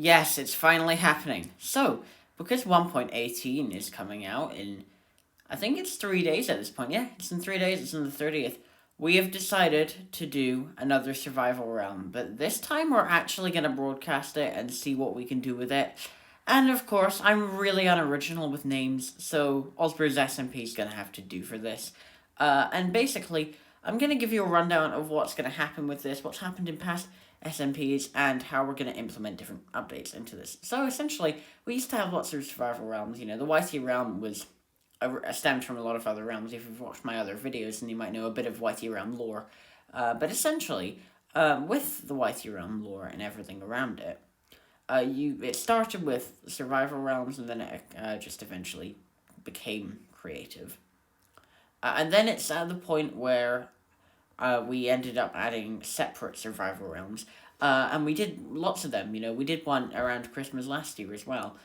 Yes, it's finally happening. So, because 1.18 is coming out in, I think it's 3 days at this point. Yeah, it's in 3 days, it's on the 30th. We have decided to do another survival realm, but this time we're actually going to broadcast it and see what we can do with it. And of course, I'm really unoriginal with names, so Osbers SMP is going to have to do for this. And basically, I'm going to give you a rundown of what's going to happen with this, what's happened in past SMPs, and how we're going to implement different updates into this. So essentially, we used to have lots of survival realms. You know, the YT realm was stemmed from a lot of other realms. If you've watched my other videos, then you might know a bit of YT realm lore. But essentially, with the YT realm lore and everything around it, it started with survival realms, and then it just eventually became creative. And then it's at the point where we ended up adding separate survival realms. And we did lots of them. You know, we did one around Christmas last year as well.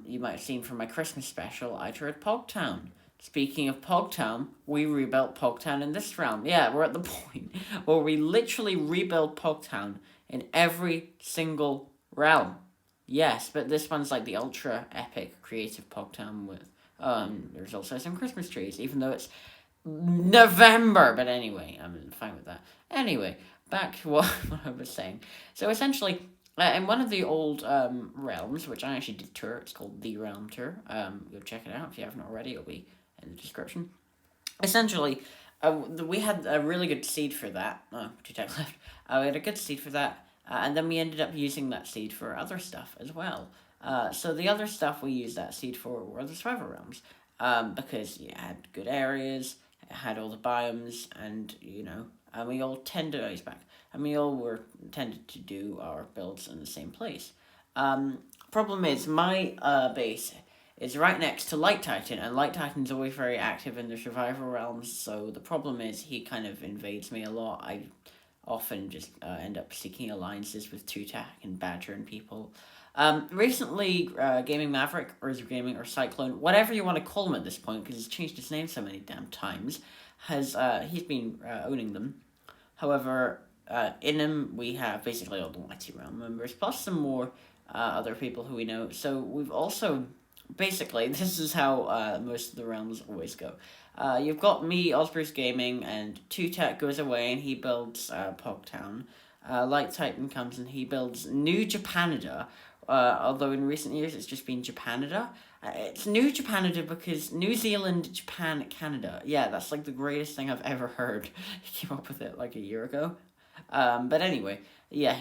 You might have seen from my Christmas special, I toured Pogtown. Speaking of Pogtown, we rebuilt Pogtown in this realm. Yeah, we're at the point where we literally rebuild Pogtown in every single realm. Yes, but this one's like the ultra epic creative Pogtown with there's also some Christmas trees, even though it's November. But anyway, I'm fine with that. Anyway, back to what I was saying. So essentially, in one of the old realms, which I actually did tour, it's called the Realm Tour. Go check it out if you haven't already. It'll be in the description. Essentially, we had a really good seed for that. Oh, two tabs left. We had a good seed for that, and then we ended up using that seed for other stuff as well. So the other stuff we used that seed for were the survival realms, because it had good areas, it had all the biomes, and and we all tended back, and we all were tended to do our builds in the same place. Problem is, my base is right next to Light Titan, and Light Titan's always very active in the survival realms. So the problem is he kind of invades me a lot. I often just end up seeking alliances with Two Tack and Badger and people. Recently, Gaming Maverick, or Gaming, or Cyclone, whatever you want to call him at this point, because he's changed his name so many damn times, he's been owning them. However, in him we have basically all the YT realm members, plus some more other people who we know. So we've also basically this is how most of the realms always go. You've got me, Osbers Gaming, and Two Tech goes away and he builds Pogtown. Light Titan comes and he builds New Japanada. Although in recent years it's just been Japanada. It's New Japanada because New Zealand, Japan, Canada. Yeah, that's like the greatest thing I've ever heard. He came up with it like a year ago. But anyway, yeah,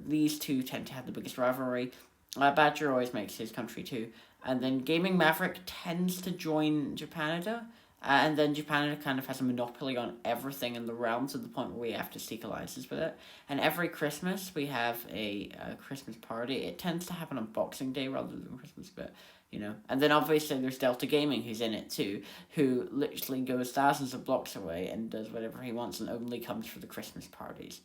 these two tend to have the biggest rivalry. Badger always makes his country too. And then Gaming Maverick tends to join Japanada. And then Japanada kind of has a monopoly on everything in the realm to the point where we have to seek alliances with it. And every Christmas we have a Christmas party. It tends to happen on Boxing Day rather than Christmas, but And then obviously there's Delta Gaming who's in it too, who literally goes thousands of blocks away and does whatever he wants and only comes for the Christmas parties.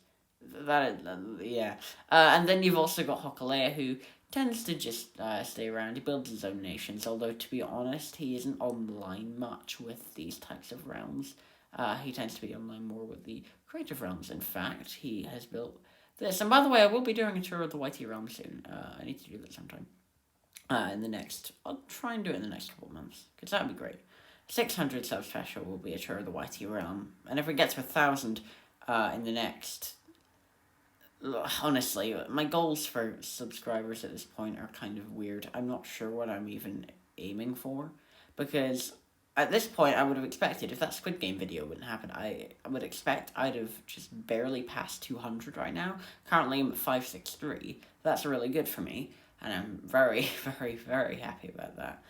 And then you've also got Hokulea, who tends to just stay around. He builds his own nations, although to be honest, he isn't online much with these types of realms. He tends to be online more with the creative realms. In fact, he has built this. And by the way, I will be doing a tour of the YT realm soon. I need to do that sometime. I'll try and do it in the next couple of months, because that would be great. 600 sub special will be a tour of the YT realm. And if we get to 1,000 in the next... Honestly, my goals for subscribers at this point are kind of weird. I'm not sure what I'm even aiming for, because at this point I would have expected, if that Squid Game video wouldn't happen, I would expect I'd have just barely passed 200 right now. Currently I'm at 563. That's really good for me, and I'm very, very, very happy about that.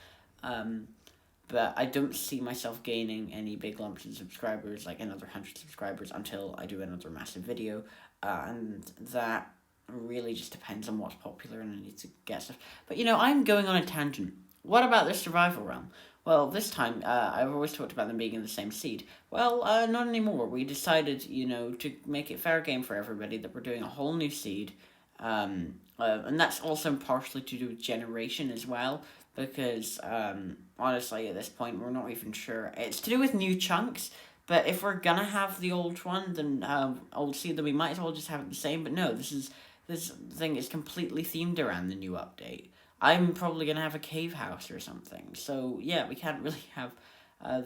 But I don't see myself gaining any big lumps in subscribers, like another 100 subscribers, until I do another massive video. And that really just depends on what's popular, and I need to get stuff. But I'm going on a tangent. What about the survival realm? Well, this time, I've always talked about them being in the same seed. Well, not anymore. We decided, to make it fair game for everybody, that we're doing a whole new seed. And that's also partially to do with generation as well, because honestly, at this point, we're not even sure. It's to do with new chunks. But if we're gonna have the old one, then old seed, then we might as well just have it the same. But no, this is this thing is completely themed around the new update. I'm probably gonna have a cave house or something. So yeah, we can't really have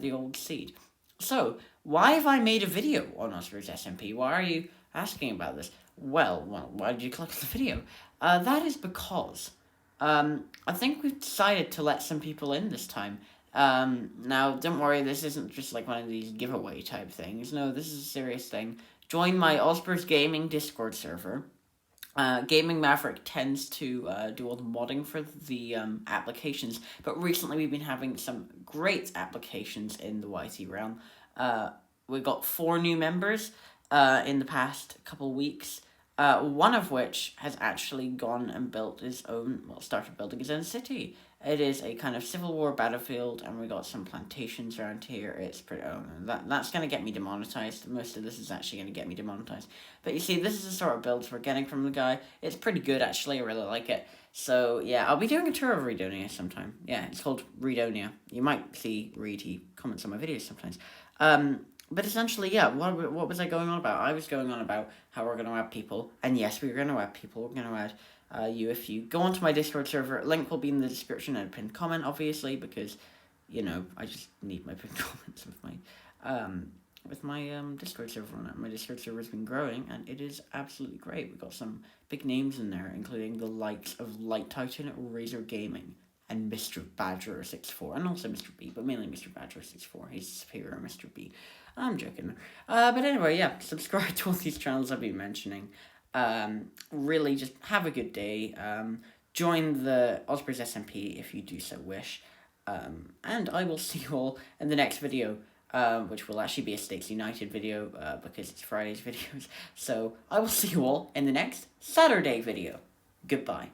the old seed. So why have I made a video on Osbers SMP? Why are you asking about this? Well, why did you click the video? That is because I think we've decided to let some people in this time. Now, don't worry, this isn't just like one of these giveaway type things. No, this is a serious thing. Join my Osbers Gaming Discord server. Gaming Maverick tends to do all the modding for the applications, but recently we've been having some great applications in the YT realm. We got 4 new members in the past couple weeks. One of which has actually gone and built his own, started building his own city. It is a kind of Civil War battlefield, and we got some plantations around here. It's pretty, that's going to get me demonetized. Most of this is actually going to get me demonetized. But you see, this is the sort of builds we're getting from the guy. It's pretty good, actually. I really like it. So, yeah, I'll be doing a tour of Redonia sometime. Yeah, it's called Redonia. You might see Reed, he comments on my videos sometimes. But essentially, yeah, what was I going on about? I was going on about how we're going to add people. And yes, we're going to add people. We're going to add you if you go onto my Discord server. Link will be in the description and a pinned comment, obviously, because, you know, I just need my pinned comments with my Discord server on it. My Discord server has been growing, and it is absolutely great. We've got some big names in there, including the likes of Light Titan, Razor Gaming, and Mr. Badger64, and also Mr. B, but mainly Mr. Badger64. He's superior Mr. B. I'm joking. But anyway, yeah, subscribe to all these channels I've been mentioning. Really, just have a good day. Join the Osbers SMP if you do so wish. And I will see you all in the next video, which will actually be a States United video, because it's Friday's videos. So, I will see you all in the next Saturday video. Goodbye.